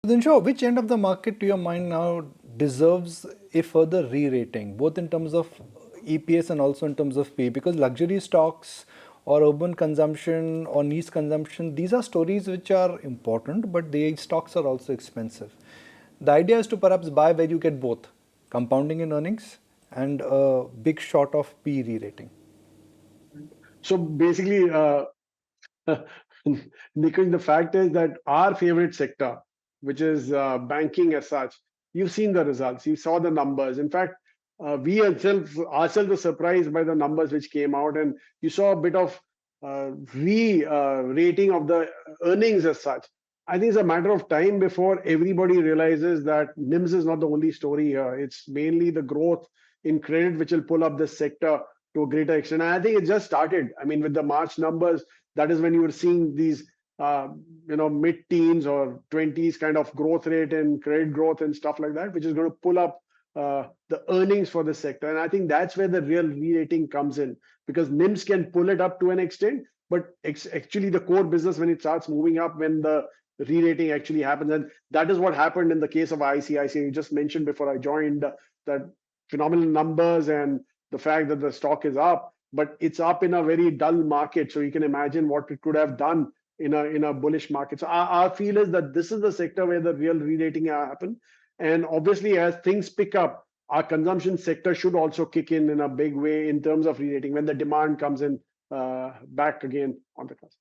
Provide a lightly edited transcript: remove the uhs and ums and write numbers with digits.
Then sure, which end of the market to your mind now deserves a further re-rating, both in terms of EPS and also in terms of P? Because luxury stocks or urban consumption or niche consumption, these are stories which are important, but these stocks are also expensive. The idea is to perhaps buy where you get both compounding in earnings and a big shot of P re-rating. So basically, Nikhil, the fact is that our favorite sector, which is banking as such, you've seen the results, you saw the numbers. In fact, we ourselves were surprised by the numbers which came out, and you saw a bit of re-rating of the earnings as such. I think it's a matter of time before everybody realizes that NIMS is not the only story here. It's mainly the growth in credit which will pull up this sector to a greater extent. And I think it just started. I mean, with the March numbers, that is when you were seeing these mid-teens or 20s kind of growth rate and credit growth and stuff like that, which is going to pull up the earnings for the sector. And I think that's where the real re-rating comes in, because NIMS can pull it up to an extent, but actually the core business, when it starts moving up, when the re-rating actually happens, and that is what happened in the case of ICICI. You just mentioned before I joined that phenomenal numbers and the fact that the stock is up, but it's up in a very dull market. So you can imagine what it could have done in a bullish market. So our feel is that this is the sector where the real re-rating happen. And obviously, as things pick up, our consumption sector should also kick in a big way in terms of re-rating when the demand comes in back again on the cusp.